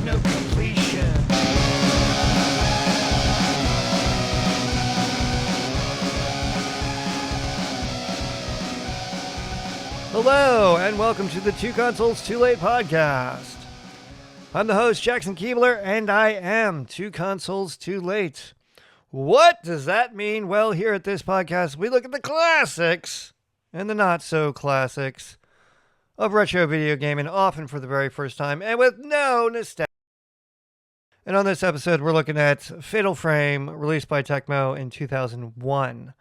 no completion. Hello, and welcome to the Two Consoles Too Late podcast. I'm the host, Jackson Keebler, and I am Two Consoles Too Late. What does that mean? Well, here at this podcast, we look at the classics and the not-so-classics of retro video gaming, often for the very first time, and with no nostalgia. And on this episode, we're looking at Fatal Frame, released by Tecmo in 2001.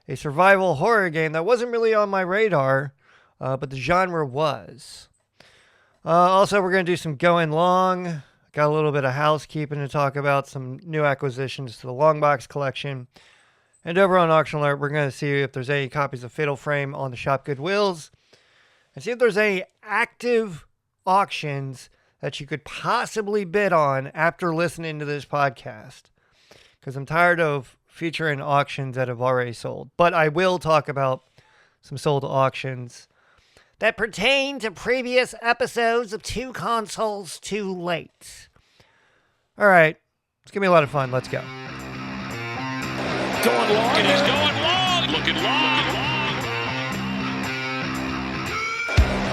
A survival horror game that wasn't really on my radar, but the genre was. Also, we're going to do some going long. Got a little bit of housekeeping to talk about, some new acquisitions to the long box collection. And over on Auction Alert, we're going to see if there's any copies of Fatal Frame on the ShopGoodwills, and see if there's any active auctions that you could possibly bid on after listening to this podcast. Because I'm tired of featuring auctions that have already sold. But I will talk about some sold auctions that pertain to previous episodes of Two Consoles Too Late. All right, it's going to be a lot of fun. Let's go. Going long. It is going long. Looking long.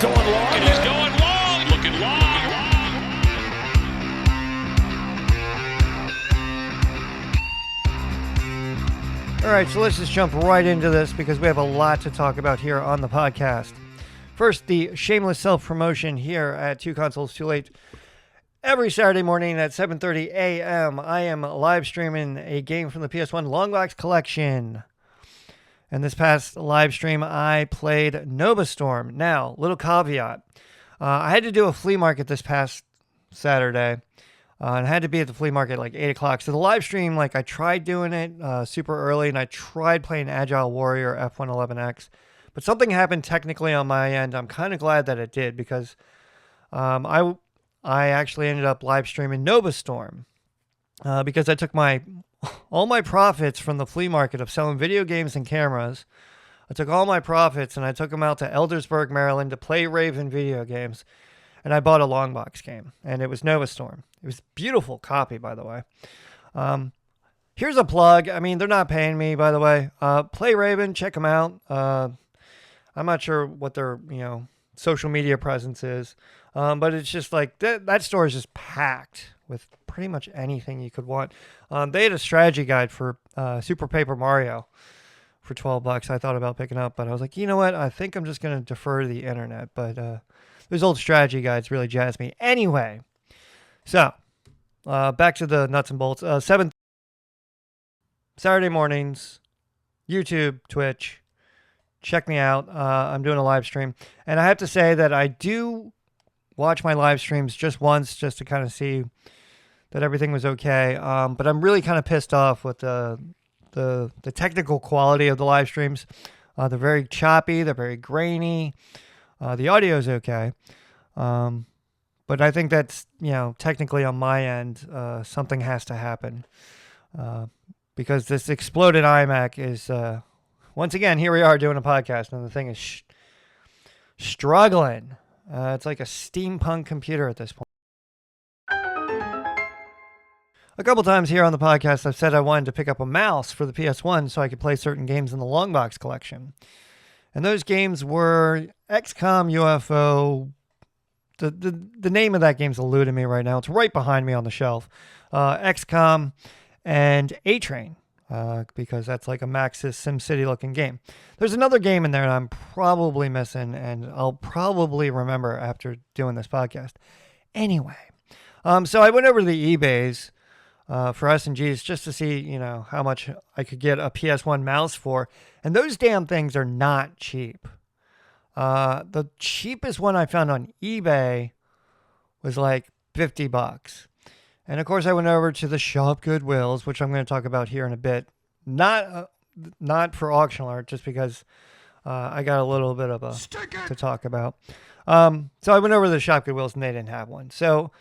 Going long. It is going long. Looking long. All right, so let's just jump right into this because we have a lot to talk about here on the podcast. First, the shameless self-promotion here at Two Consoles Too Late. Every Saturday morning at 7:30 a.m., I am live streaming a game from the PS1 Long Box Collection. And this past live stream, I played Nova Storm. Now, little caveat. I had to do a flea market this past Saturday. And I had to be at the flea market at like 8 o'clock. So the live stream, I tried doing it super early, and I tried playing Agile Warrior F111X. But something happened technically on my end. I'm kind of glad that it did because I actually ended up live streaming Nova Storm because I took all my profits from the flea market of selling video games and cameras. I took all my profits and I took them out to Eldersburg, Maryland to play Raven video games. And I bought a long box game, and it was Nova Storm. It was a beautiful copy, by the way. Here's a plug. I mean, they're not paying me, by the way. Play Raven, check them out. I'm not sure what their social media presence is, but it's just like that store is just packed with pretty much anything you could want. They had a strategy guide for Super Paper Mario for $12. I thought about picking up, but I was like, you know what? I think I'm just going to defer to the internet. But those old strategy guides really jazz me. Anyway, so back to the nuts and bolts. Saturday mornings, YouTube, Twitch. Check me out. I'm doing a live stream. And I have to say that I do watch my live streams just once just to kind of see that everything was okay. But I'm really kind of pissed off with the technical quality of the live streams. They're very choppy. They're very grainy. The audio is okay. But I think that's, technically on my end, something has to happen. Because this exploded iMac is... once again, here we are doing a podcast, and the thing is struggling. It's like a steampunk computer at this point. A couple times here on the podcast, I've said I wanted to pick up a mouse for the PS1 so I could play certain games in the long box collection. And those games were XCOM, UFO. The name of that game's eluding me right now. It's right behind me on the shelf. XCOM and A-Train. Because that's like a Maxis SimCity looking game. There's another game in there that I'm probably missing, and I'll probably remember after doing this podcast. Anyway, so I went over to the eBays for S&Gs just to see, how much I could get a PS1 mouse for, and those damn things are not cheap. The cheapest one I found on eBay was like $50. And of course, I went over to the ShopGoodwills, which I'm going to talk about here in a bit. Not for auction alert, just because I got a little bit of to talk about. So I went over to the ShopGoodwills and they didn't have one. So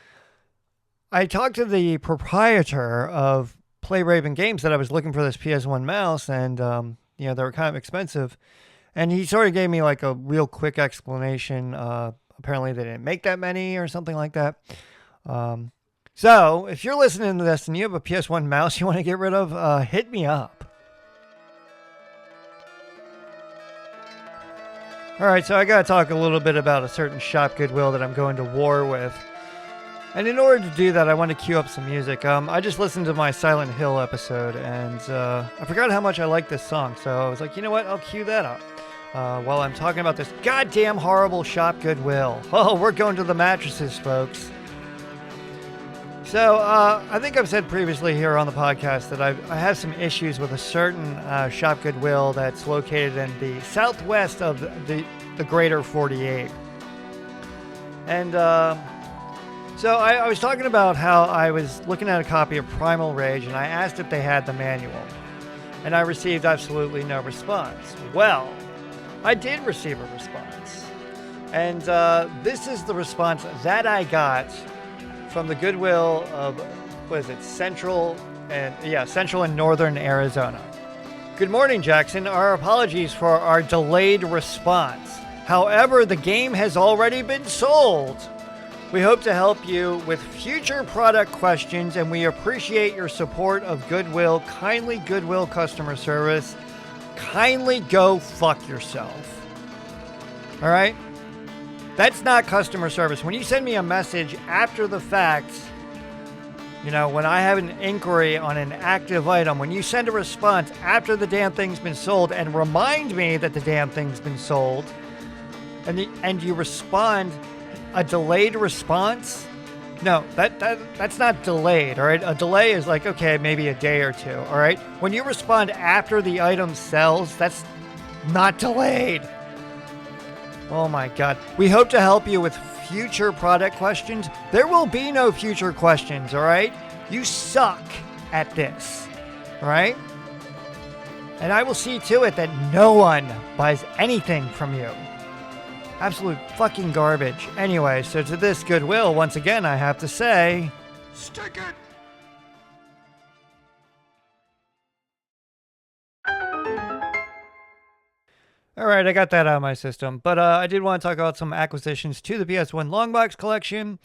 I talked to the proprietor of Play Raven Games that I was looking for this PS1 mouse, and they were kind of expensive. And he sort of gave me like a real quick explanation. Apparently they didn't make that many or something like that. So, if you're listening to this and you have a PS1 mouse you want to get rid of, hit me up. Alright, so I gotta talk a little bit about a certain ShopGoodwill that I'm going to war with. And in order to do that, I want to cue up some music. I just listened to my Silent Hill episode, and I forgot how much I like this song, so I was like, you know what, I'll cue that up. While I'm talking about this goddamn horrible ShopGoodwill. Oh, we're going to the mattresses, folks. So, I think I've said previously here on the podcast that I have some issues with a certain ShopGoodwill that's located in the southwest of the greater 48. And so I was talking about how I was looking at a copy of Primal Rage and I asked if they had the manual. And I received absolutely no response. Well, I did receive a response. And this is the response that I got from the Goodwill of, Central and Northern Arizona. Good morning, Jackson. Our apologies for our delayed response. However, the game has already been sold. We hope to help you with future product questions, and we appreciate your support of Goodwill. Kindly, Goodwill customer service. Kindly go fuck yourself. All right? That's not customer service. When you send me a message after the fact, you know, when I have an inquiry on an active item, when you send a response after the damn thing's been sold and remind me that the damn thing's been sold, and you respond a delayed response, no, that's not delayed, all right? A delay is like, okay, maybe a day or two, all right? When you respond after the item sells, that's not delayed. Oh my God. We hope to help you with future product questions. There will be no future questions, all right? You suck at this, all right? And I will see to it that no one buys anything from you. Absolute fucking garbage. Anyway, so to this Goodwill, once again, I have to say, stick it! All right, I got that out of my system. But I did want to talk about some acquisitions to the PS1 Longbox collection.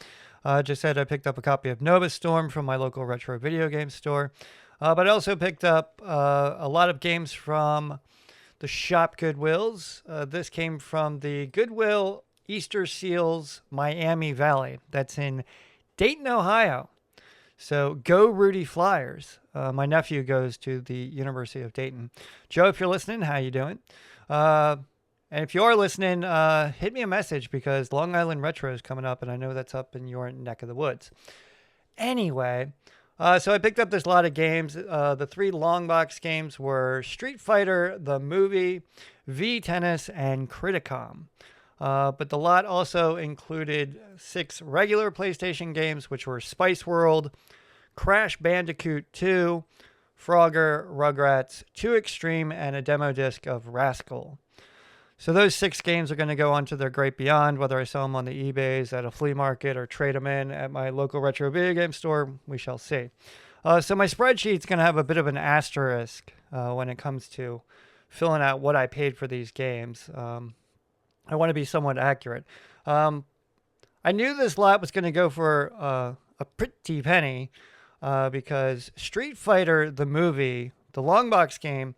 Just said I picked up a copy of Nova Storm from my local retro video game store. But I also picked up a lot of games from the ShopGoodwills. This came from the Goodwill Easter Seals Miami Valley. That's in Dayton, Ohio. So go Rudy Flyers. My nephew goes to the University of Dayton. Joe, if you're listening, how you doing? And if you are listening, hit me a message because Long Island Retro is coming up, and I know that's up in your neck of the woods. Anyway, so I picked up this lot of games. The 3 long box games were Street Fighter, the movie, V-Tennis, and Criticom. But the lot also included 6 regular PlayStation games, which were Spice World, Crash Bandicoot 2, Frogger, Rugrats, 2 Extreme, and a demo disc of Rascal. So those 6 games are going to go on to their great beyond, whether I sell them on the eBays, at a flea market, or trade them in at my local retro video game store, we shall see. So my spreadsheet's going to have a bit of an asterisk when it comes to filling out what I paid for these games. I want to be somewhat accurate. I knew this lot was going to go for a pretty penny, because Street Fighter, the movie, the long box game,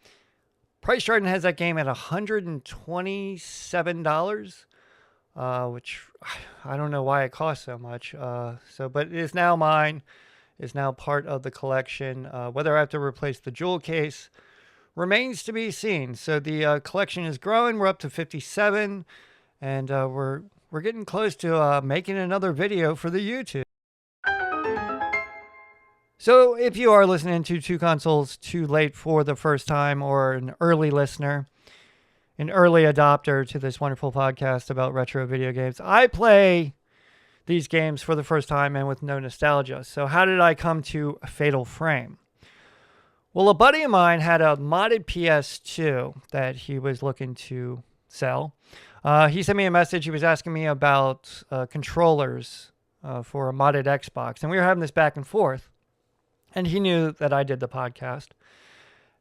Price Chart has that game at $127, which I don't know why it costs so much. But it is now mine, is now part of the collection. Whether I have to replace the jewel case remains to be seen. So the collection is growing. We're up to 57, and we're getting close to making another video for the YouTube. So if you are listening to Two Consoles Too Late for the first time, or an early listener, an early adopter to this wonderful podcast about retro video games, I play these games for the first time and with no nostalgia. So how did I come to Fatal Frame? Well, a buddy of mine had a modded PS2 that he was looking to sell. He sent me a message. He was asking me about controllers for a modded Xbox, and we were having this back and forth. And he knew that I did the podcast.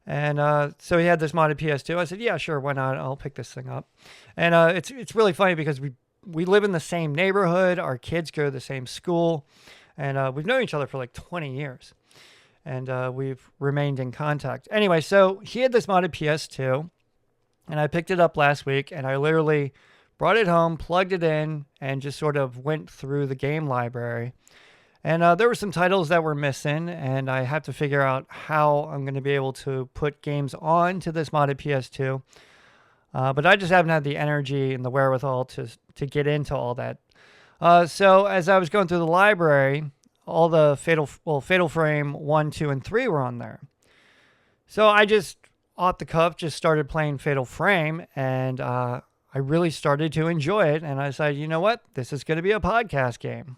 And so he had this modded PS2. I said, yeah, sure, why not? I'll pick this thing up. And it's really funny because we live in the same neighborhood. Our kids go to the same school. And we've known each other for like 20 years. And we've remained in contact. Anyway, so he had this modded PS2, and I picked it up last week, and I literally brought it home, plugged it in, and just sort of went through the game library. And there were some titles that were missing, and I had to figure out how I'm going to be able to put games onto this modded PS2. But I just haven't had the energy and the wherewithal to get into all that. So as I was going through the library, all the Fatal Frame 1, 2, and 3 were on there. So I just, off the cuff, just started playing Fatal Frame, and I really started to enjoy it. And I decided, you know what? This is going to be a podcast game.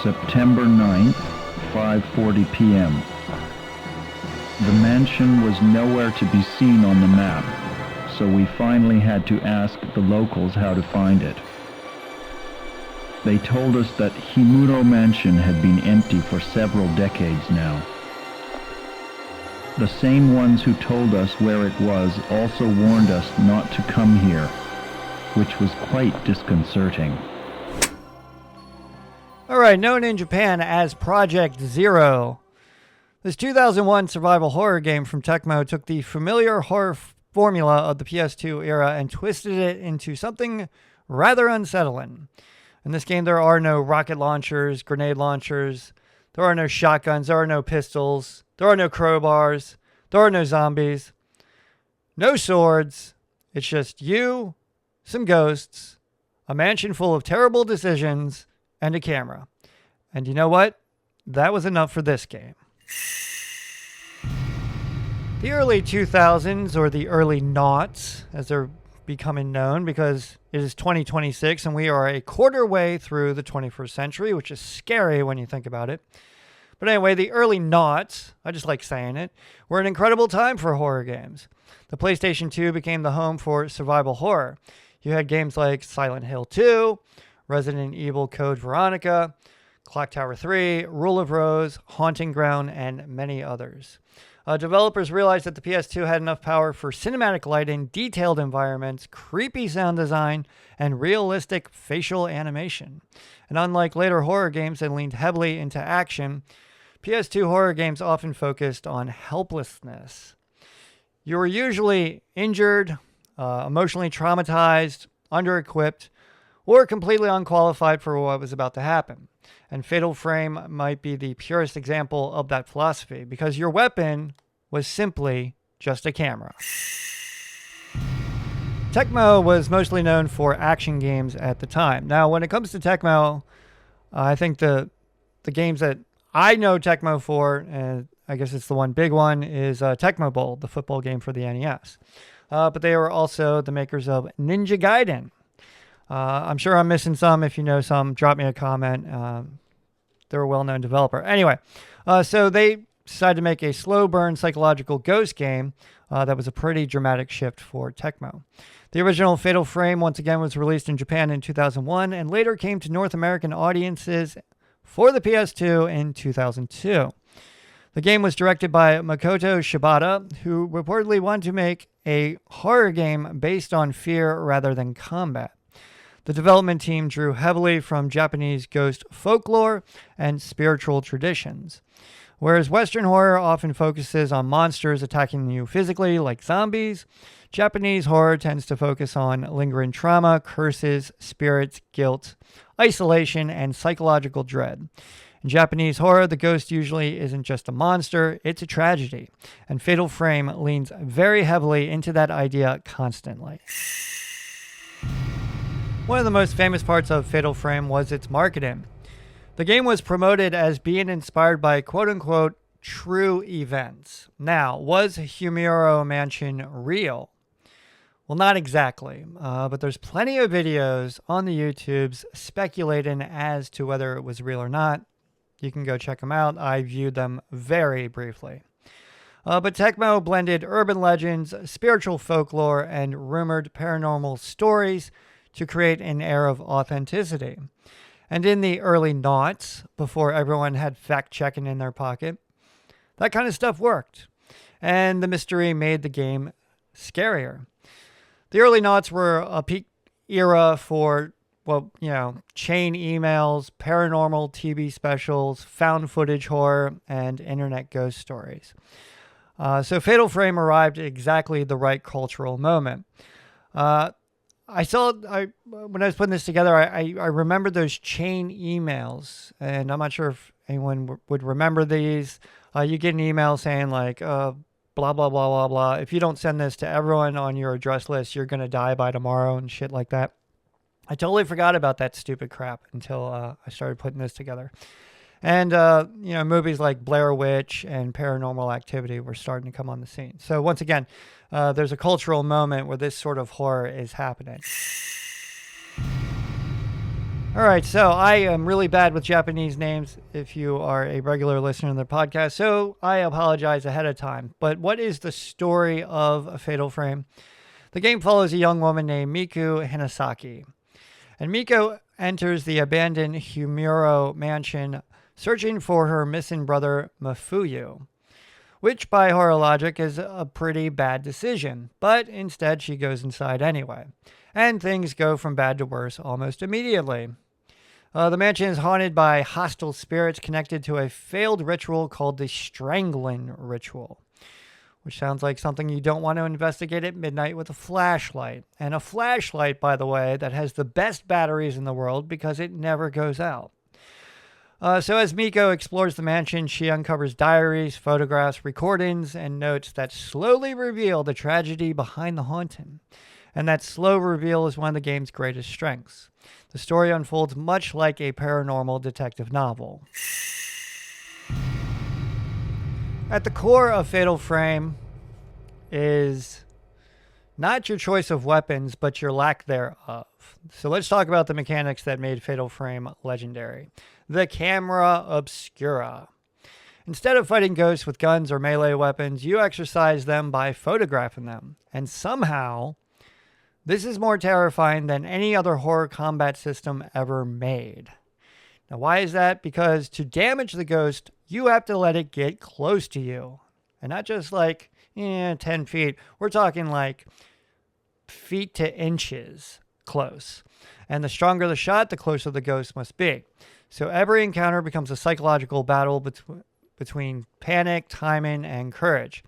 September 9th, 5:40 p.m. The mansion was nowhere to be seen on the map, so we finally had to ask the locals how to find it. They told us that Himuro Mansion had been empty for several decades now. The same ones who told us where it was also warned us not to come here, which was quite disconcerting. All right, known in Japan as Project Zero, this 2001 survival horror game from Tecmo took the familiar horror formula of the PS2 era and twisted it into something rather unsettling. In this game, there are no rocket launchers, grenade launchers, there are no shotguns, there are no pistols, there are no crowbars, there are no zombies, no swords. It's just you, some ghosts, a mansion full of terrible decisions, and a camera. And you know what? That was enough for this game. The early 2000s, or the early noughts, as they're becoming known, because it is 2026 and we are a quarter way through the 21st century, which is scary when you think about it. But anyway, the early noughts, I just like saying it, were an incredible time for horror games. The PlayStation 2 became the home for survival horror. You had games like Silent Hill 2, Resident Evil Code Veronica, Clock Tower 3, Rule of Rose, Haunting Ground, and many others. Developers realized that the PS2 had enough power for cinematic lighting, detailed environments, creepy sound design, and realistic facial animation. And unlike later horror games that leaned heavily into action, PS2 horror games often focused on helplessness. You were usually injured, emotionally traumatized, under-equipped, or completely unqualified for what was about to happen. And Fatal Frame might be the purest example of that philosophy, because your weapon was simply just a camera. Tecmo was mostly known for action games at the time. Now, when it comes to Tecmo, I think the games that I know Tecmo for, and I guess it's the one big one, is Tecmo Bowl, the football game for the NES. But they were also the makers of Ninja Gaiden. I'm sure I'm missing some. If you know some, drop me a comment. They're a well-known developer. Anyway, so they decided to make a slow-burn psychological ghost game that was a pretty dramatic shift for Tecmo. The original Fatal Frame, once again, was released in Japan in 2001 and later came to North American audiences for the PS2 in 2002. The game was directed by Makoto Shibata, who reportedly wanted to make a horror game based on fear rather than combat. The development team drew heavily from Japanese ghost folklore and spiritual traditions. Whereas Western horror often focuses on monsters attacking you physically, like zombies, Japanese horror tends to focus on lingering trauma, curses, spirits, guilt, isolation, and psychological dread. In Japanese horror, the ghost usually isn't just a monster, it's a tragedy. And Fatal Frame leans very heavily into that idea constantly. One of the most famous parts of Fatal Frame was its marketing. The game was promoted as being inspired by quote-unquote true events. Now, was Himuro Mansion real? Well, not exactly, but there's plenty of videos on the YouTubes speculating as to whether it was real or not. You can go check them out. I viewed them very briefly. But Tecmo blended urban legends, spiritual folklore, and rumored paranormal stories to create an air of authenticity. And in the early noughts, before everyone had fact-checking in their pocket, That kind of stuff worked. And the mystery made the game scarier. The early noughts were a peak era for, chain emails, paranormal TV specials, found footage horror, and internet ghost stories. So Fatal Frame arrived at exactly the right cultural moment. When I was putting this together, I remembered those chain emails, and I'm not sure if anyone would remember these. You get an email saying like, blah, blah, blah, blah, blah. If you don't send this to everyone on your address list, you're going to die by tomorrow and shit like that. I totally forgot about that stupid crap until I started putting this together. And, movies like Blair Witch and Paranormal Activity were starting to come on the scene. So once again, there's a cultural moment where this sort of horror is happening. All right, so I am really bad with Japanese names if you are a regular listener to the podcast, so I apologize ahead of time. But what is the story of A Fatal Frame? The game follows a young woman named Miku Hinasaki. And Miko enters the abandoned Humuro mansion searching for her missing brother Mafuyu, which by horror logic is a pretty bad decision, but instead she goes inside anyway. And things go from bad to worse almost immediately. The mansion is haunted by hostile spirits connected to a failed ritual called the Strangling Ritual, which sounds like something you don't want to investigate at midnight with a flashlight. And a flashlight, by the way, that has the best batteries in the world because it never goes out. So as Miko explores the mansion, she uncovers diaries, photographs, recordings, and notes that slowly reveal the tragedy behind the haunting. And that slow reveal is one of the game's greatest strengths. The story unfolds much like a paranormal detective novel. At the core of Fatal Frame is not your choice of weapons, but your lack thereof. So let's talk about the mechanics that made Fatal Frame legendary. The camera obscura. Instead of fighting ghosts with guns or melee weapons, you exercise them by photographing them. And somehow, this is more terrifying than any other horror combat system ever made. Now, why is that? Because to damage the ghost, you have to let it get close to you. And not just like 10 feet. We're talking like feet to inches close. And the stronger the shot, the closer the ghost must be. So every encounter becomes a psychological battle between panic, timing, and courage.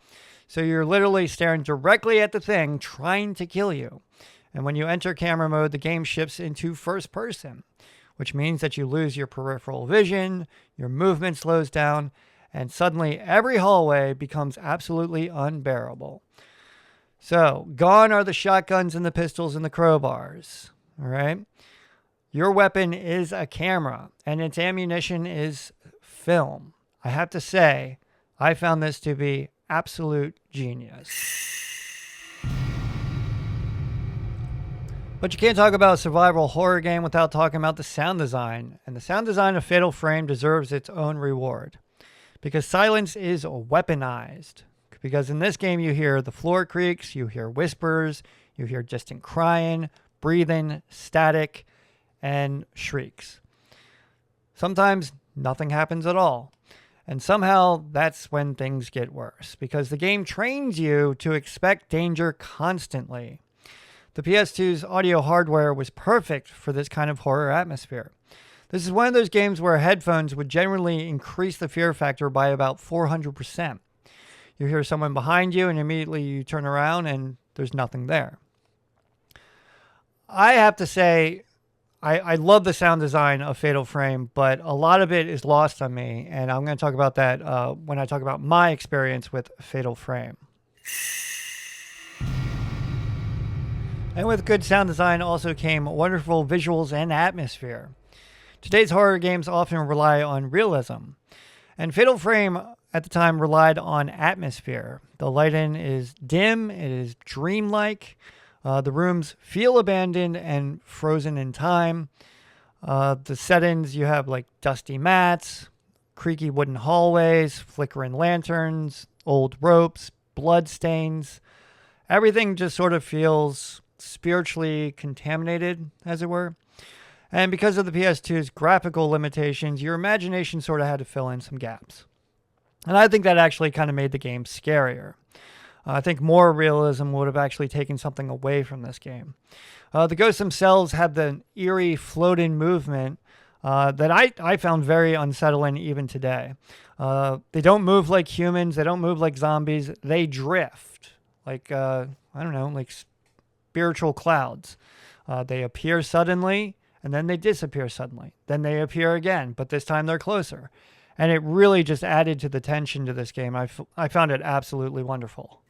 So you're literally staring directly at the thing trying to kill you. And when you enter camera mode, the game shifts into first person, which means that you lose your peripheral vision, your movement slows down, and suddenly every hallway becomes absolutely unbearable. So gone are the shotguns and the pistols and the crowbars, all right? Your weapon is a camera, and its ammunition is film. I have to say, I found this to be absolute genius. But you can't talk about a survival horror game without talking about the sound design. And the sound design of Fatal Frame deserves its own reward. Because silence is weaponized. Because in this game you hear the floor creaks, you hear whispers, you hear distant crying, breathing, static, and shrieks. Sometimes nothing happens at all. And somehow that's when things get worse. Because the game trains you to expect danger constantly. The PS2's audio hardware was perfect for this kind of horror atmosphere. This is one of those games where headphones would generally increase the fear factor by about 400%. You hear someone behind you and immediately you turn around and there's nothing there. I have to say, I love the sound design of Fatal Frame, but a lot of it is lost on me, and I'm going to talk about that when I talk about my experience with Fatal Frame. And with good sound design also came wonderful visuals and atmosphere. Today's horror games often rely on realism, and Fatal Frame at the time relied on atmosphere. The lighting is dim, it is dreamlike, the rooms feel abandoned and frozen in time. The settings, you have like dusty mats, creaky wooden hallways, flickering lanterns, old ropes, blood stains. Everything just sort of feels spiritually contaminated, as it were. And because of the PS2's graphical limitations, your imagination sort of had to fill in some gaps. And I think that actually kind of made the game scarier. I think more realism would have actually taken something away from this game. The ghosts themselves have the eerie floating movement that I found very unsettling even today. They don't move like humans. They don't move like zombies. They drift like, I don't know, like spiritual clouds. They appear suddenly, and then they disappear suddenly. Then they appear again, but this time they're closer. And it really just added to the tension to this game. I found it absolutely wonderful.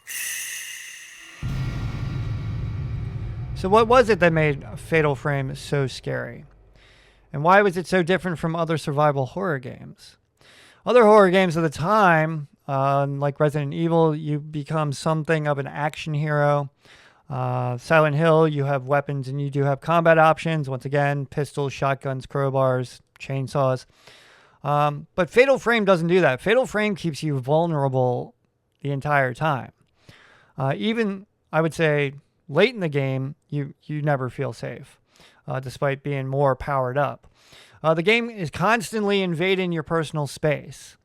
So what was it that made Fatal Frame so scary? And why was it so different from other survival horror games? Other horror games of the time, like Resident Evil, you become something of an action hero. Silent Hill, you have weapons and you do have combat options. Once again, pistols, shotguns, crowbars, chainsaws. But Fatal Frame doesn't do that. Fatal Frame keeps you vulnerable the entire time. Even, I would say, late in the game, you never feel safe, despite being more powered up. The game is constantly invading your personal space.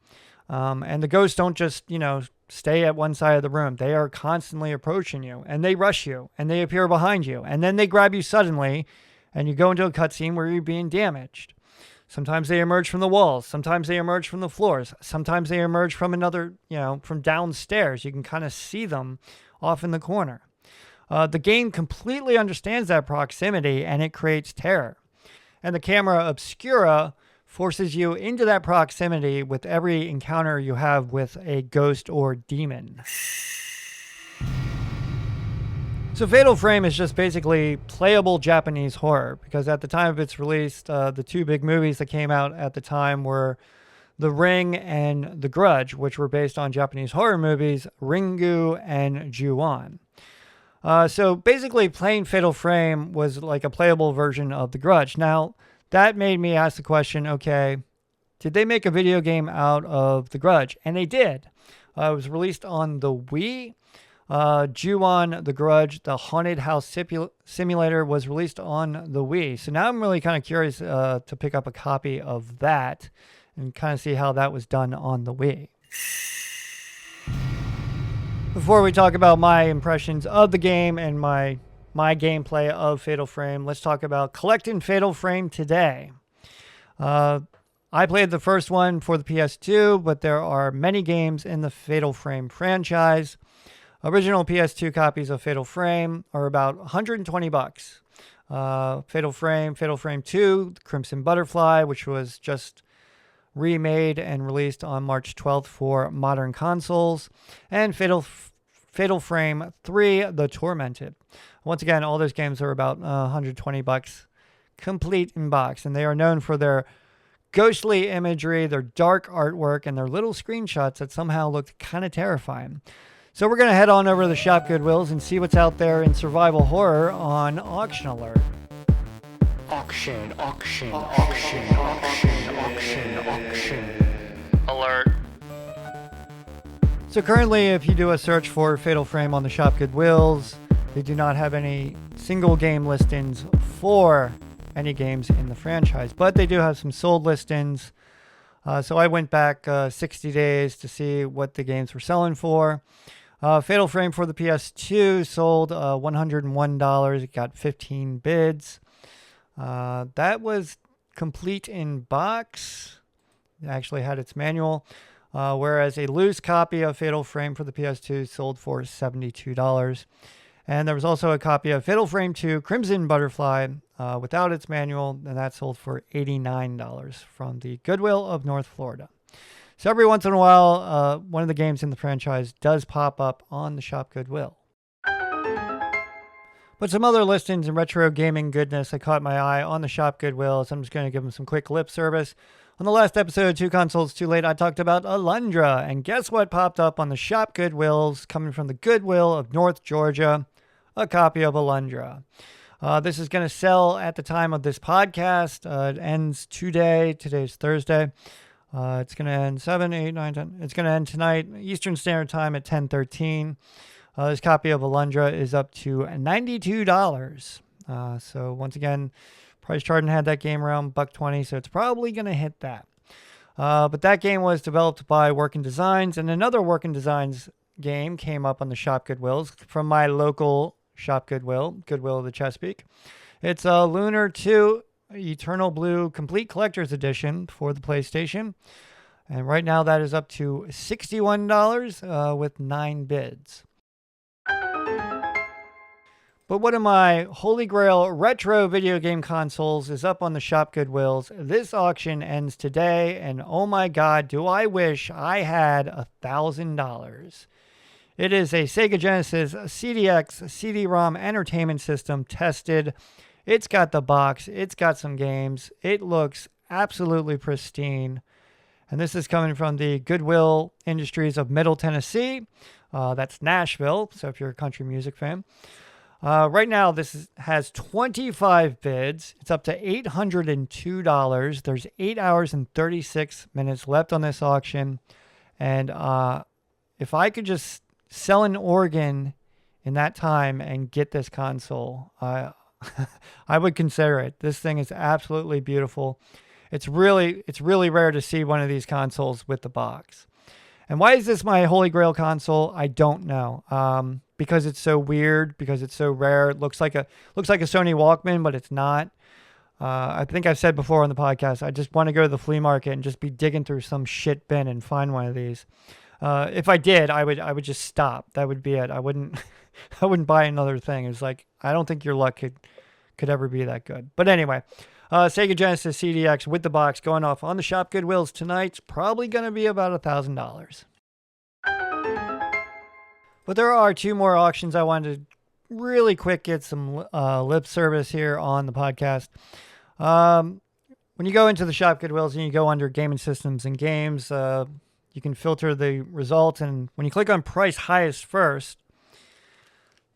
And the ghosts don't just, stay at one side of the room. They are constantly approaching you, and they rush you, and they appear behind you, and then they grab you suddenly, and you go into a cutscene where you're being damaged. Sometimes they emerge from the walls. Sometimes they emerge from the floors. Sometimes they emerge from another, from downstairs. You can kind of see them off in the corner. The game completely understands that proximity, and it creates terror. And the camera obscura forces you into that proximity with every encounter you have with a ghost or demon. So Fatal Frame is just basically playable Japanese horror, because at the time of its release, the two big movies that came out at the time were The Ring and The Grudge, which were based on Japanese horror movies, Ringu and Ju-on. So basically playing Fatal Frame was like a playable version of The Grudge. Now, that made me ask the question, okay, did they make a video game out of The Grudge? And they did. It was released on the Wii. Ju-on, The Grudge, the Haunted House Simulator was released on the Wii. So now I'm really kind of curious to pick up a copy of that and kind of see how that was done on the Wii. Before we talk about my impressions of the game and my gameplay of Fatal Frame, let's talk about collecting Fatal Frame today. I played the first one for the PS2, but there are many games in the Fatal Frame franchise. Original PS2 copies of Fatal Frame are about $120. Fatal Frame 2, Crimson Butterfly, which was just remade and released on March 12th for modern consoles, and Fatal Frame 3, The Tormented. Once again, all those games are about $120 complete in box, and they are known for their ghostly imagery, their dark artwork, and their little screenshots that somehow looked kind of terrifying. So we're going to head on over to the ShopGoodwills and see what's out there in survival horror on Auction Alert. Auction Alert. So currently, if you do a search for Fatal Frame on the ShopGoodwills, they do not have any single game listings for any games in the franchise, but they do have some sold listings. So I went back 60 days to see what the games were selling for. Fatal Frame for the PS2 sold $101. It got 15 bids. That was complete in box. It actually had its manual. Whereas a loose copy of Fatal Frame for the PS2 sold for $72. And there was also a copy of Fatal Frame 2 Crimson Butterfly without its manual, and that sold for $89 from the Goodwill of North Florida. So every once in a while, one of the games in the franchise does pop up on the ShopGoodwill. But some other listings and retro gaming goodness that caught my eye on the ShopGoodwill, so I'm just going to give them some quick lip service. On the last episode of Two Consoles Too Late, I talked about Alundra, and guess what popped up on the ShopGoodwills coming from the Goodwill of North Georgia? A copy of Alundra. This is going to sell at the time of this podcast. It ends today. Today's Thursday. It's going to end 7, 8, 9, 10. It's going to end tonight, Eastern Standard Time at 10:13. This copy of Alundra is up to $92. So once again, Price Chart had that game around $120, so it's probably going to hit that. But that game was developed by Working Designs, and another Working Designs game came up on the Shop Goodwills from my local Shop Goodwill, Goodwill of the Chesapeake. It's a Lunar 2 Eternal Blue Complete Collector's Edition for the PlayStation. And right now that is up to $61 with 9 bids. But one of my Holy Grail retro video game consoles is up on the Shop Goodwills. This auction ends today, and oh my God, do I wish I had $1,000. It is a Sega Genesis CDX CD-ROM entertainment system tested. It's got the box. It's got some games. It looks absolutely pristine. And this is coming from the Goodwill Industries of Middle Tennessee. That's Nashville, so if you're a country music fan. Right now, has 25 bids. It's up to $802. There's 8 hours and 36 minutes left on this auction. And if I could just sell an organ in that time and get this console, I would consider it. This thing is absolutely beautiful. It's really rare to see one of these consoles with the box. And why is this my Holy Grail console? I don't know. Because it's so weird, because it's so rare. It looks like a Sony Walkman, but it's not. I think I've said before on the podcast, I just want to go to the flea market and just be digging through some shit bin and find one of these. If I did, I would just stop. That would be it. I wouldn't buy another thing. It's like, I don't think your luck could ever be that good. But anyway, Sega Genesis CDX with the box going off on the Shop Goodwills tonight. It's probably going to be about $1,000. But there are 2 more auctions I wanted to really quick get some lip service here on the podcast. When you go into the Shop Goodwills and you go under Gaming Systems and Games, you can filter the results. And when you click on Price Highest first,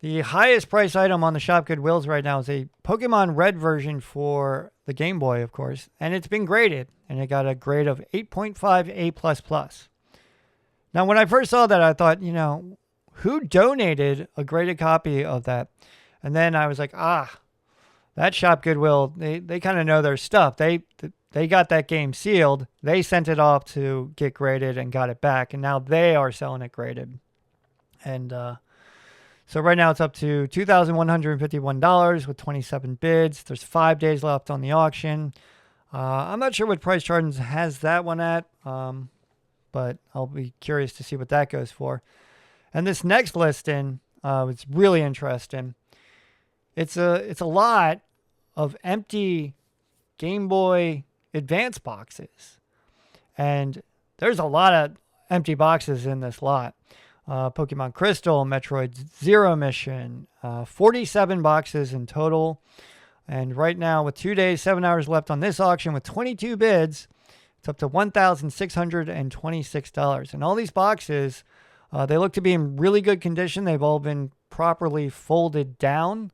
the highest price item on the Shop Goodwills right now is a Pokemon Red version for the Game Boy, of course. And it's been graded, and it got a grade of 8.5 A++. Now, when I first saw that, I thought, who donated a graded copy of that? And then I was like, that Shop Goodwill, they kind of know their stuff. They got that game sealed. They sent it off to get graded and got it back. And now they are selling it graded. And so right now it's up to $2,151 with 27 bids. There's 5 days left on the auction. I'm not sure what price Chardons has that one at, but I'll be curious to see what that goes for. And this next listing, it's really interesting. It's a lot of empty Game Boy Advance boxes. And there's a lot of empty boxes in this lot. Pokemon Crystal, Metroid Zero Mission, 47 boxes in total. And right now, with 2 days, 7 hours left on this auction with 22 bids, it's up to $1,626. And all these boxes, they look to be in really good condition. They've all been properly folded down.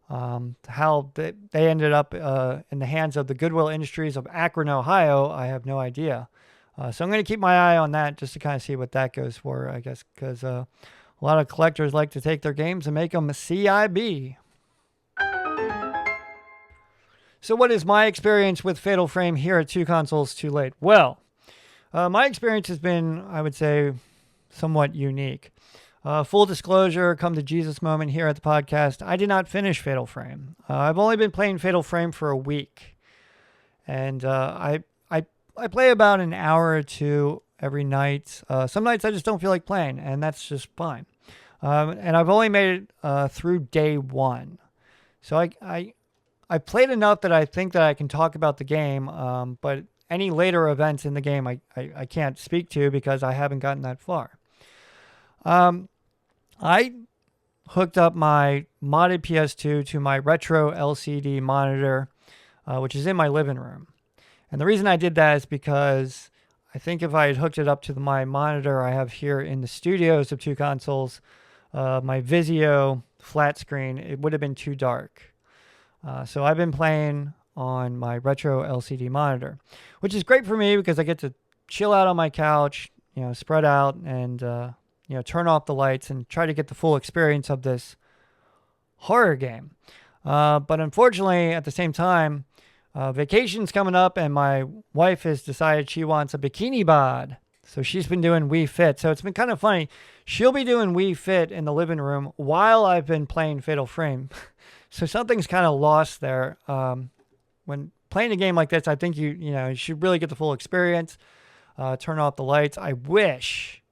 How they ended up in the hands of the Goodwill Industries of Akron, Ohio, I have no idea. So I'm going to keep my eye on that just to kind of see what that goes for, I guess, because a lot of collectors like to take their games and make them a CIB. So what is my experience with Fatal Frame here at Two Consoles Too Late? Well, my experience has been, I would say, somewhat unique. Full disclosure, come to Jesus moment here at the podcast. I did not finish Fatal Frame. I've only been playing Fatal Frame for a week. And I play about an hour or two every night. Some nights I just don't feel like playing, and that's just fine. And I've only made it through day 1. So I played enough that I think that I can talk about the game, but any later events in the game I can't speak to because I haven't gotten that far. I hooked up my modded PS2 to my retro LCD monitor, which is in my living room. And the reason I did that is because I think if I had hooked it up to my monitor I have here in the studios of Two Consoles, my Vizio flat screen, it would have been too dark. So I've been playing on my retro LCD monitor, which is great for me because I get to chill out on my couch, spread out and, turn off the lights and try to get the full experience of this horror game. But unfortunately, at the same time, Vacation's coming up, and my wife has decided she wants a bikini bod. So she's been doing Wii Fit. So it's been kind of funny. She'll be doing Wii Fit in the living room while I've been playing Fatal Frame. So something's kind of lost there. When playing a game like this, I think you should really get the full experience. Turn off the lights. I wish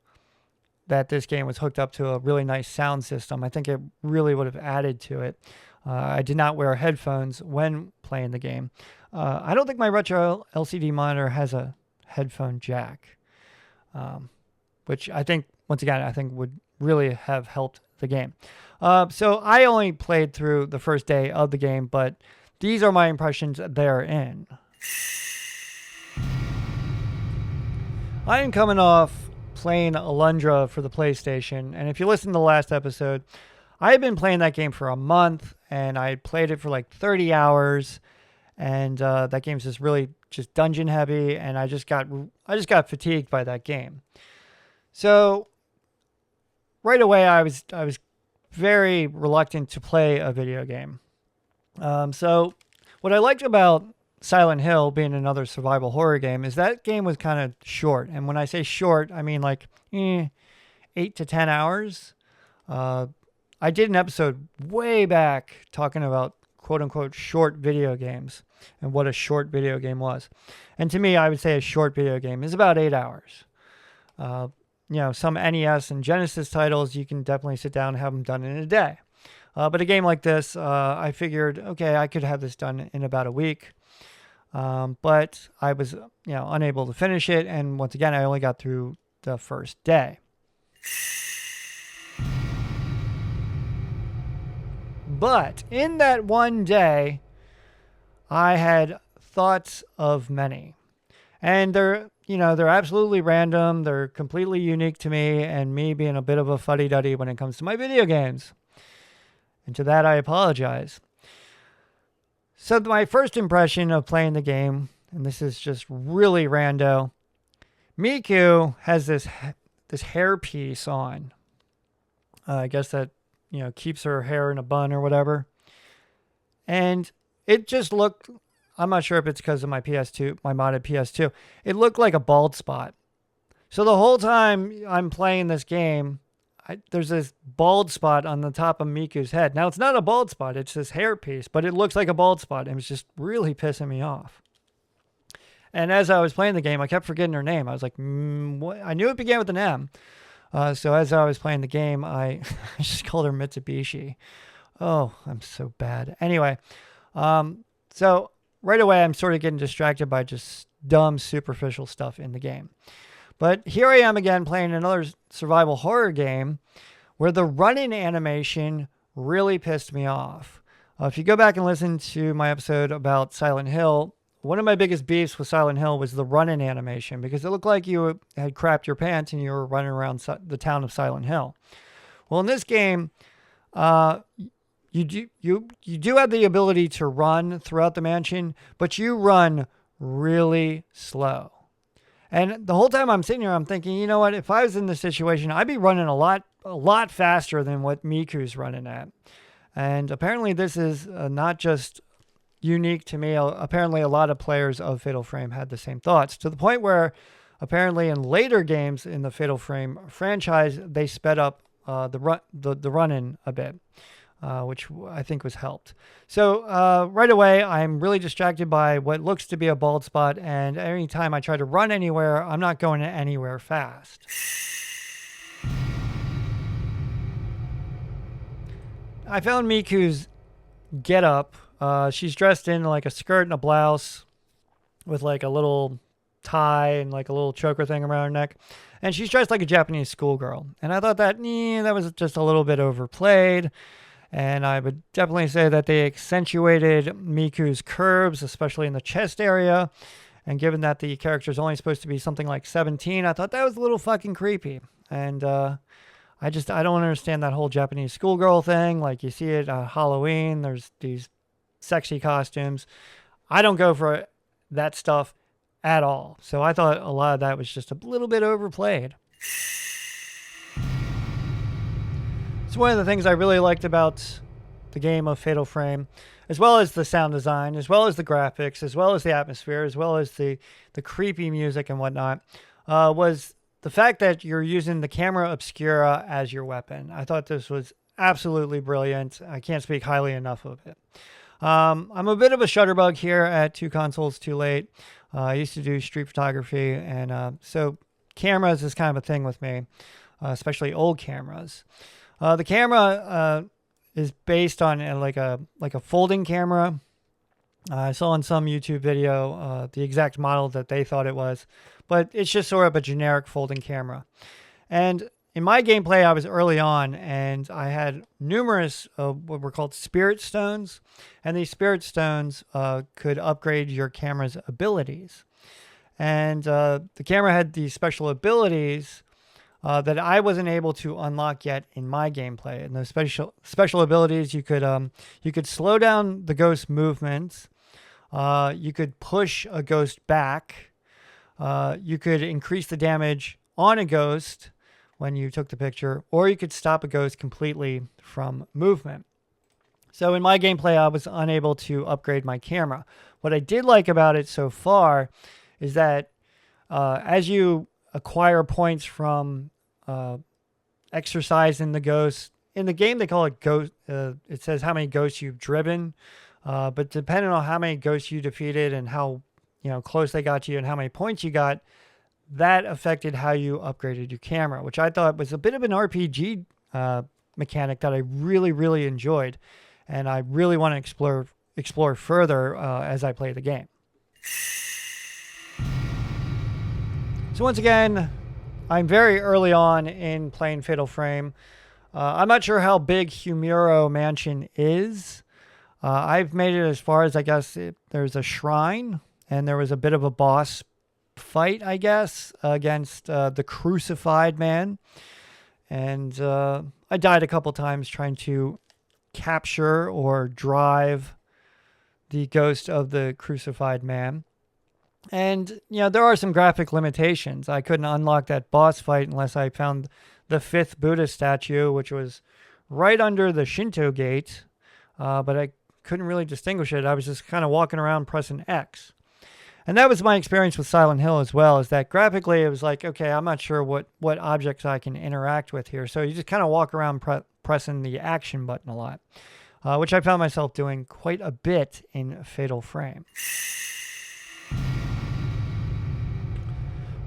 that this game was hooked up to a really nice sound system. I think it really would have added to it. I did not wear headphones when playing the game. I don't think my retro LCD monitor has a headphone jack, which I think, once again, would really have helped the game. So I only played through the first day of the game, but these are my impressions therein. I am coming off playing Alundra for the PlayStation, and if you listen to the last episode, I had been playing that game for a month, and I played it for like 30 hours, and that game's just really just dungeon heavy, and I just got fatigued by that game. So right away, I was very reluctant to play a video game. So what I liked about Silent Hill being another survival horror game is that game was kind of short. And when I say short, I mean like 8 to 10 hours. I did an episode way back talking about quote unquote short video games and what a short video game was. And to me, I would say a short video game is about 8 hours. Some NES and Genesis titles, you can definitely sit down and have them done in a day. But a game like this, I figured, okay, I could have this done in about a week. But I was, unable to finish it. And once again, I only got through the first day. But in that one day, I had thoughts of many. And they're absolutely random. They're completely unique to me, and me being a bit of a fuddy-duddy when it comes to my video games. And to that, I apologize. So my first impression of playing the game, and this is just really rando, Miku has this hair piece on. I guess that, keeps her hair in a bun or whatever. And it just looked, I'm not sure if it's because of my PS2, my modded PS2. It looked like a bald spot. So the whole time I'm playing this game, there's this bald spot on the top of Miku's head. Now, it's not a bald spot. It's this hair piece, but it looks like a bald spot. And it was just really pissing me off. And as I was playing the game, I kept forgetting her name. I was like, what? I knew it began with an M. So as I was playing the game, I just called her Mitsubishi. Oh, I'm so bad. Anyway, so right away, I'm sort of getting distracted by just dumb, superficial stuff in the game. But here I am again playing another survival horror game where the run-in animation really pissed me off. If you go back and listen to my episode about Silent Hill, one of my biggest beefs with Silent Hill was the run-in animation because it looked like you had crapped your pants and you were running around the town of Silent Hill. Well, in this game, you do have the ability to run throughout the mansion, but you run really slow. And the whole time I'm sitting here, I'm thinking, you know what? If I was in this situation, I'd be running a lot faster than what Miku's running at. And apparently this is not just unique to me. Apparently a lot of players of Fatal Frame had the same thoughts, to the point where apparently in later games in the Fatal Frame franchise, they sped up the run-in a bit. Which I think was helped. So right away, I'm really distracted by what looks to be a bald spot. And anytime I try to run anywhere, I'm not going anywhere fast. I found Miku's getup. She's dressed in like a skirt and a blouse with like a little tie and like a little choker thing around her neck. And she's dressed like a Japanese schoolgirl. And I thought that was just a little bit overplayed. And I would definitely say that they accentuated Miku's curves, especially in the chest area. And given that the character is only supposed to be something like 17, I thought that was a little fucking creepy. And I don't understand that whole Japanese schoolgirl thing. Like you see it at Halloween, there's these sexy costumes. I don't go for that stuff at all. So I thought a lot of that was just a little bit overplayed. One of the things I really liked about the game of Fatal Frame, as well as the sound design, as well as the graphics, as well as the atmosphere, as well as the creepy music and whatnot, was the fact that you're using the camera obscura as your weapon. I thought this was absolutely brilliant. I can't speak highly enough of it. I'm a bit of a shutterbug here at Two Consoles Too Late. I used to do street photography, and so cameras is kind of a thing with me, especially old cameras. The camera is based on like a folding camera. I saw on some YouTube video the exact model that they thought it was, but it's just sort of a generic folding camera. And in my gameplay, I was early on, and I had numerous what were called spirit stones, and these spirit stones could upgrade your camera's abilities. And the camera had these special abilities that I wasn't able to unlock yet in my gameplay. And those special abilities, you could slow down the ghost movements, you could push a ghost back, you could increase the damage on a ghost when you took the picture, or you could stop a ghost completely from movement. So in my gameplay, I was unable to upgrade my camera. What I did like about it so far is that as you acquire points from exercising the ghost, in the game they call it ghost, it says how many ghosts you've driven, but depending on how many ghosts you defeated and how close they got to you and how many points you got, that affected how you upgraded your camera, which I thought was a bit of an RPG mechanic that I really, really enjoyed, and I really want to explore further as I play the game. So once again, I'm very early on in playing Fatal Frame. I'm not sure how big Humuro Mansion is. I've made it as far as, I guess, there's a shrine, and there was a bit of a boss fight, I guess, against the crucified man. And I died a couple times trying to capture or drive the ghost of the crucified man. And, there are some graphic limitations. I couldn't unlock that boss fight unless I found the 5th Buddha statue, which was right under the Shinto gate. But I couldn't really distinguish it. I was just kind of walking around pressing X. And that was my experience with Silent Hill as well, is that graphically it was like, okay, I'm not sure what objects I can interact with here. So you just kind of walk around pressing the action button a lot, which I found myself doing quite a bit in Fatal Frame.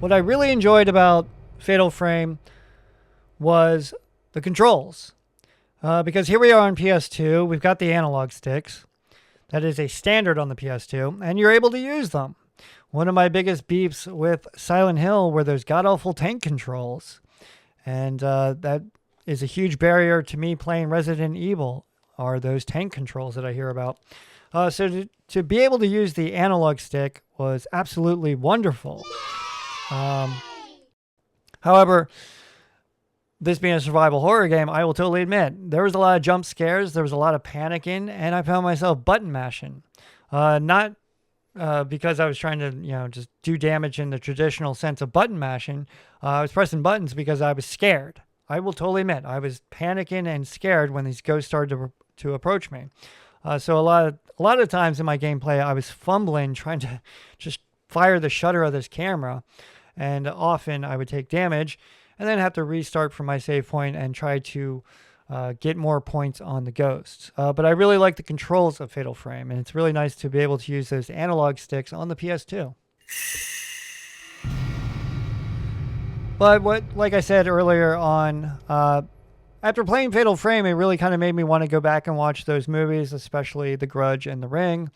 What I really enjoyed about Fatal Frame was the controls. Because here we are on PS2, we've got the analog sticks. That is a standard on the PS2, and you're able to use them. One of my biggest beefs with Silent Hill were those god-awful tank controls. And that is a huge barrier to me playing Resident Evil, are those tank controls that I hear about. So to be able to use the analog stick was absolutely wonderful. However, this being a survival horror game, I will totally admit, there was a lot of jump scares, there was a lot of panicking, and I found myself button mashing. Not because I was trying to, just do damage in the traditional sense of button mashing. I was pressing buttons because I was scared. I will totally admit, I was panicking and scared when these ghosts started to approach me. So a lot of times in my gameplay, I was fumbling, trying to just fire the shutter of this camera, and often I would take damage and then have to restart from my save point and try to get more points on the ghosts. But I really like the controls of Fatal Frame, and it's really nice to be able to use those analog sticks on the PS2. But like I said earlier on, after playing Fatal Frame, it really kind of made me want to go back and watch those movies, especially The Grudge and The Ring.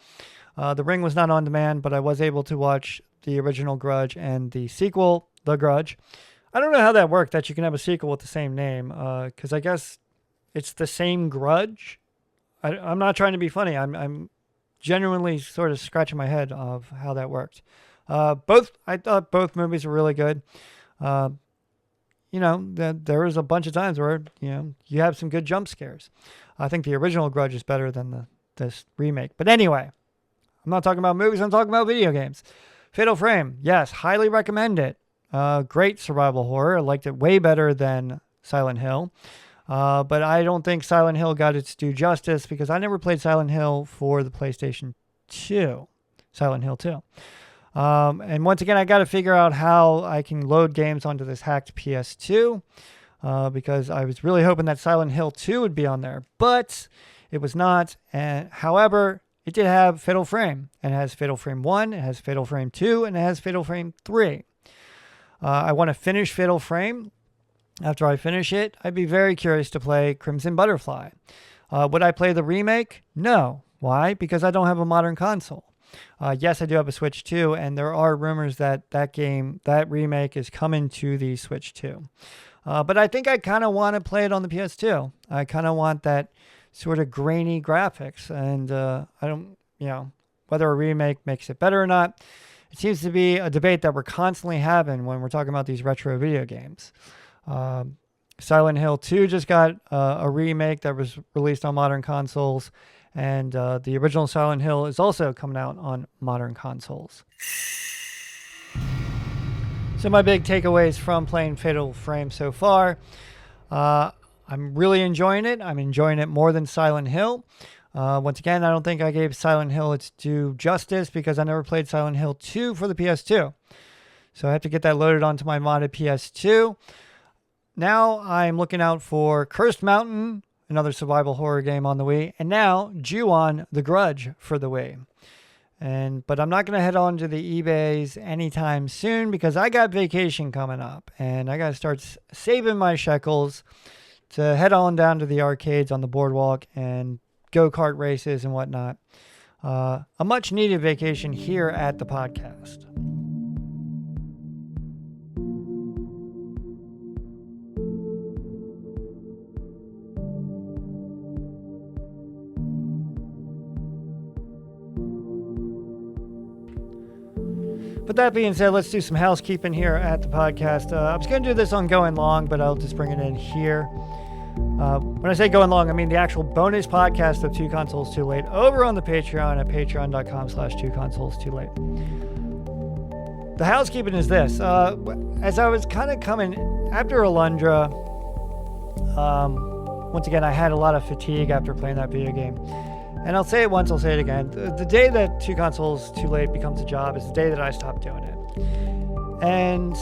The Ring was not on demand, but I was able to watch the original Grudge and the sequel, The Grudge. I don't know how that worked, that you can have a sequel with the same name, because I guess it's the same Grudge. I'm not trying to be funny. I'm genuinely sort of scratching my head of how that worked. I thought both movies were really good. There was a bunch of times where, you have some good jump scares. I think the original Grudge is better than this remake. But anyway, I'm not talking about movies, I'm talking about video games. Fatal Frame, yes, highly recommend it. Great survival horror. I liked it way better than Silent Hill. But I don't think Silent Hill got its due justice because I never played Silent Hill for the PlayStation 2. Silent Hill 2. And once again, I got to figure out how I can load games onto this hacked PS2 because I was really hoping that Silent Hill 2 would be on there, but it was not. And however, it did have Fatal Frame, and it has Fatal Frame 1, it has Fatal Frame 2, and it has Fatal Frame 3. I want to finish Fatal Frame. After I finish it, I'd be very curious to play Crimson Butterfly. Would I play the remake? No. Why? Because I don't have a modern console. Yes, I do have a Switch 2, and there are rumors that that remake is coming to the Switch 2. But I think I kind of want to play it on the PS2. I kind of want that sort of grainy graphics, and I don't, whether a remake makes it better or not. It seems to be a debate that we're constantly having when we're talking about these retro video games. Silent Hill 2 just got a remake that was released on modern consoles, and the original Silent Hill is also coming out on modern consoles. So my big takeaways from playing Fatal Frame so far, I'm really enjoying it. I'm enjoying it more than Silent Hill. Once again, I don't think I gave Silent Hill its due justice because I never played Silent Hill 2 for the PS2. So I have to get that loaded onto my modded PS2. Now I'm looking out for Cursed Mountain, another survival horror game on the Wii, and now Ju-On The Grudge for the Wii. But I'm not going to head on to the eBays anytime soon because I got vacation coming up and I got to start saving my shekels to head on down to the arcades on the boardwalk and go-kart races and whatnot. A much needed vacation here at the podcast. But that being said, let's do some housekeeping here at the podcast. I was going to do this on Going Long, but I'll just bring it in here. When I say Going Long, I mean the actual bonus podcast of Two Consoles Too Late over on the Patreon at patreon.com/2consoles2late. The housekeeping is this. As I was kind of coming after Alundra, once again, I had a lot of fatigue after playing that video game. And I'll say it once, I'll say it again. The day that Two Consoles Too Late becomes a job is the day that I stop doing it. And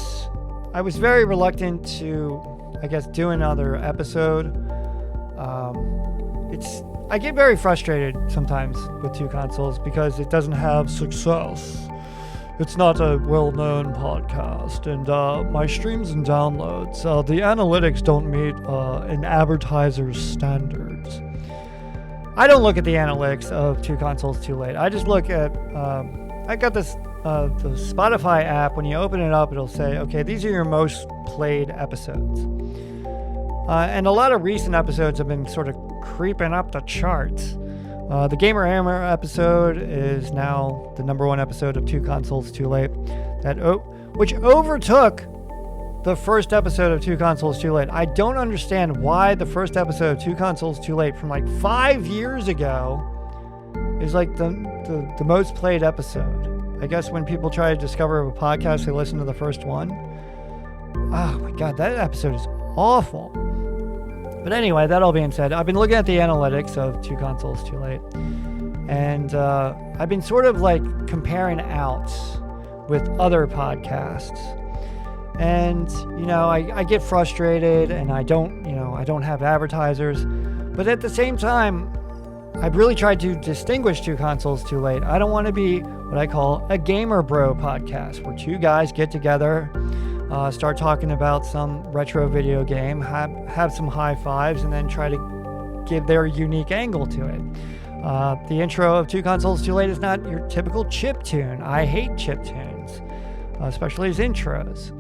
I was very reluctant to, do another episode. I get very frustrated sometimes with Two Consoles because it doesn't have success. It's not a well-known podcast, and my streams and downloads, the analytics don't meet an advertiser's standards. I don't look at the analytics of Two Consoles Too Late. I just look at, I got this, the Spotify app. When you open it up, it'll say, okay, these are your most played episodes. And a lot of recent episodes have been sort of creeping up the charts. The Gamer Hammer episode is now the number one episode of Two Consoles Too Late, which overtook the first episode of Two Consoles Too Late. I don't understand why the first episode of Two Consoles Too Late from 5 years ago is the most played episode. I guess when people try to discover a podcast, they listen to the first one. Oh my God, that episode is awful. But anyway, that all being said, I've been looking at the analytics of Two Consoles Too Late, and I've been sort of comparing out with other podcasts. And, I get frustrated and I don't have advertisers. But at the same time, I've really tried to distinguish Two Consoles Too Late. I don't want to be what I call a gamer bro podcast, where two guys get together, start talking about some retro video game, have some high fives, and then try to give their unique angle to it. The intro of Two Consoles Too Late is not your typical chiptune. I hate chiptunes, especially as intros.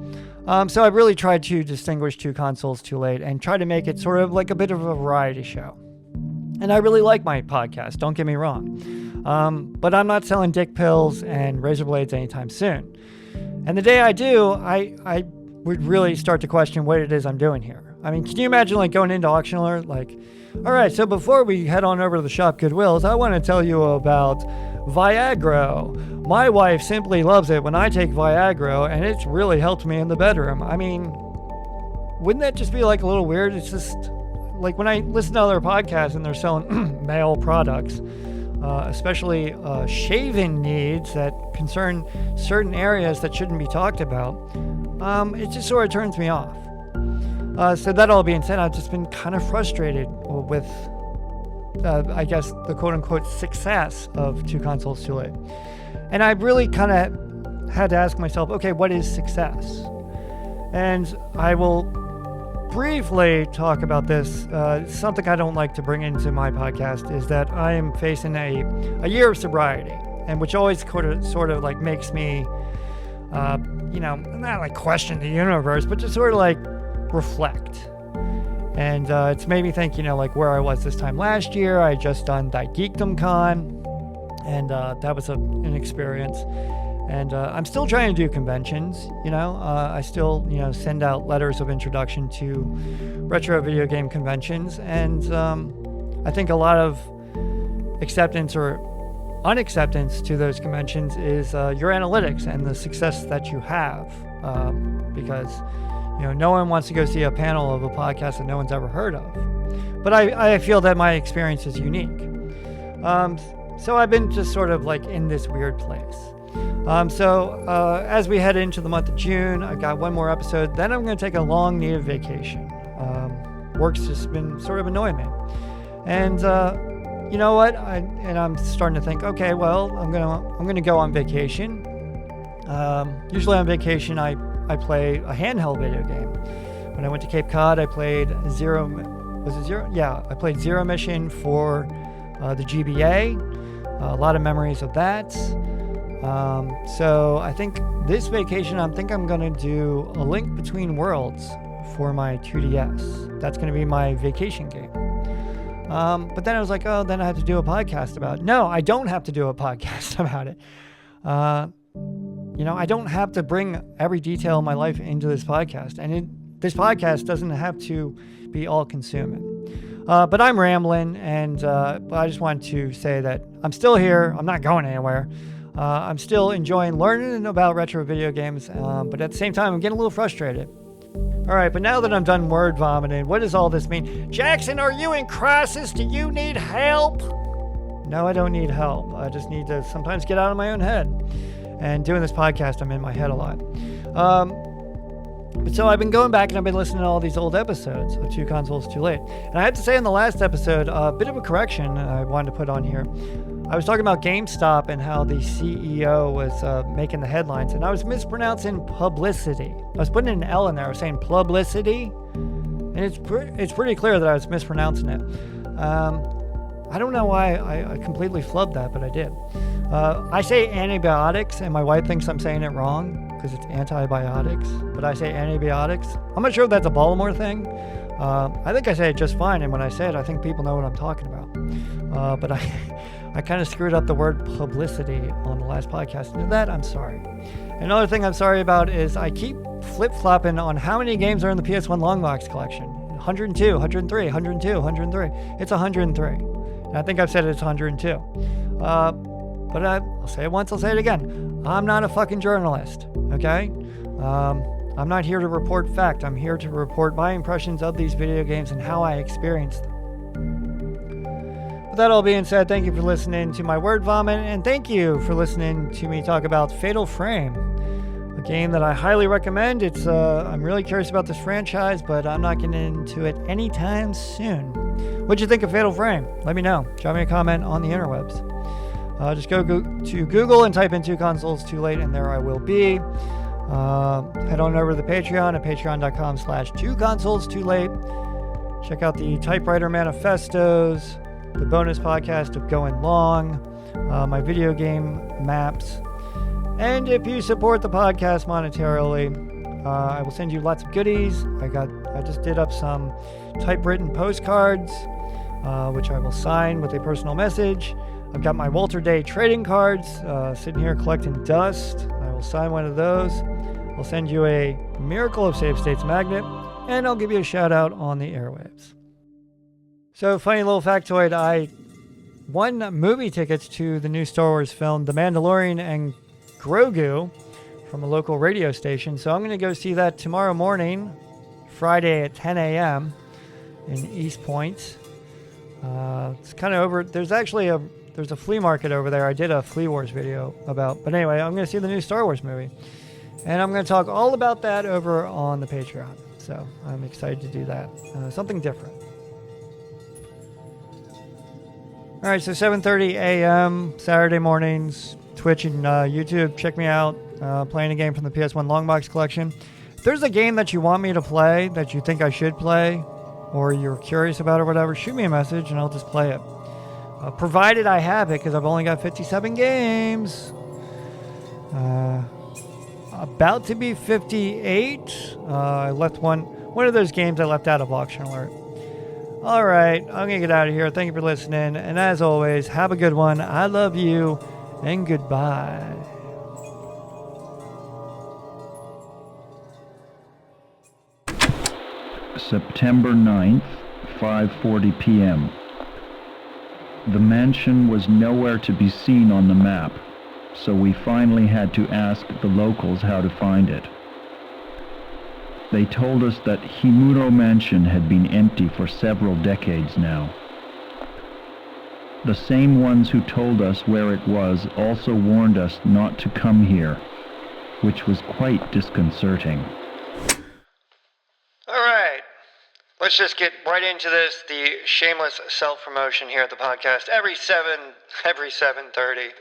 So I've really tried to distinguish Two Consoles Too Late and try to make it sort of like a bit of a variety show. And I really like my podcast, don't get me wrong. But I'm not selling dick pills and razor blades anytime soon. And the day I do, I would really start to question what it is I'm doing here. I mean, can you imagine going into Auction Alert? All right, so before we head on over to the Shop Goodwills, I want to tell you about Viagra. My wife simply loves it when I take Viagra, and it's really helped me in the bedroom. I mean, wouldn't that just be a little weird? It's just like when I listen to other podcasts and they're selling male products, especially shaven needs that concern certain areas that shouldn't be talked about, it just sort of turns me off. So that all being said, I've just been kind of frustrated with, I guess, the quote-unquote success of Two Consoles Too Late. And I really kind of had to ask myself, okay, what is success? And I will briefly talk about this. Something I don't like to bring into my podcast is that I am facing a year of sobriety, and which always sort of like makes me, not like question the universe, but just sort of like reflect. And it's made me think, like where I was this time last year. I had just done that Geekdom Con, and that was an experience. And I'm still trying to do conventions, I still, send out letters of introduction to retro video game conventions. And I think a lot of acceptance or unacceptance to those conventions is your analytics and the success that you have. Because, no one wants to go see a panel of a podcast that no one's ever heard of. But I feel that my experience is unique. So I've been just sort of like in this weird place. As we head into the month of June, I've got one more episode. Then I'm going to take a long needed vacation. Work's just been sort of annoying me. And you know what? I'm starting to think, okay, well, I'm going to go on vacation. Usually on vacation, I play a handheld video game. When I went to Cape Cod, I played Zero. Was it Zero? Yeah, I played Zero Mission for the GBA. A lot of memories of that. So I think this vacation, I'm going to do A Link Between Worlds for my 2DS. That's going to be my vacation game. But then I was like, oh, then I have to do a podcast about it. No, I don't have to do a podcast about it. I don't have to bring every detail of my life into this podcast. And this podcast doesn't have to be all-consuming. But I'm rambling, and I just wanted to say that I'm still here. I'm not going anywhere. I'm still enjoying learning about retro video games, but at the same time, I'm getting a little frustrated. All right, but now that I'm done word vomiting, what does all this mean? Jackson, are you in crisis? Do you need help? No, I don't need help. I just need to sometimes get out of my own head. And doing this podcast, I'm in my head a lot. But so I've been going back and I've been listening to all these old episodes of Two Consoles Too Late. And I have to say in the last episode, a bit of a correction I wanted to put on here. I was talking about GameStop and how the CEO was making the headlines, and I was mispronouncing publicity. I was putting an L in there. I was saying publicity, and it's pretty clear that I was mispronouncing it. I don't know why I completely flubbed that, but I did. I say antibiotics, and my wife thinks I'm saying it wrong because it's antibiotics, but I say antibiotics. I'm not sure if that's a Baltimore thing. I think I say it just fine, and when I say it, I think people know what I'm talking about. But I kind of screwed up the word publicity on the last podcast. And to that, I'm sorry. Another thing I'm sorry about is I keep flip-flopping on how many games are in the PS1 long box collection. 102, 103, 102, 103. It's 103. And I think I've said it's 102. But I'll say it once, I'll say it again. I'm not a fucking journalist, okay? I'm not here to report fact. I'm here to report my impressions of these video games and how I experienced them. With that all being said, thank you for listening to my word vomit, and thank you for listening to me talk about Fatal Frame, a game that I highly recommend. I'm really curious about this franchise, but I'm not getting into it anytime soon. What'd you think of Fatal Frame? Let me know. Drop me a comment on the interwebs. Just go to Google and type in Two Consoles Too Late, and there I will be. Head on over to the Patreon at patreon.com/2consoles2late. Check out the typewriter manifestos, the bonus podcast of Going Long, my video game maps. And if you support the podcast monetarily, I will send you lots of goodies. I just did up some typewritten postcards, which I will sign with a personal message. I've got my Walter Day trading cards sitting here collecting dust. I will sign one of those. I'll send you a Miracle of Save States magnet, and I'll give you a shout out on the airwaves. So, funny little factoid, I won movie tickets to the new Star Wars film, The Mandalorian and Grogu, from a local radio station. So I'm going to go see that tomorrow morning, Friday at 10 a.m. in East Point. It's kind of over. There's a flea market over there. I did a Flea Wars video about. But anyway, I'm going to see the new Star Wars movie. And I'm going to talk all about that over on the Patreon. So I'm excited to do that. Something different. All right, so 7:30 a.m. Saturday mornings, Twitch and YouTube. Check me out playing a game from the PS1 Longbox collection. If there's a game that you want me to play that you think I should play or you're curious about or whatever, shoot me a message and I'll just play it. Provided I have it, because I've only got 57 games. About to be 58. I left one of those games I left out of Auction Alert. All right, I'm going to get out of here. Thank you for listening. And as always, have a good one. I love you, and goodbye. September 9th, 5:40 p.m. The mansion was nowhere to be seen on the map, so we finally had to ask the locals how to find it. They told us that Himuro Mansion had been empty for several decades now. The same ones who told us where it was also warned us not to come here, which was quite disconcerting. All right. Let's just get right into this. The shameless self-promotion here at the podcast every 7:30.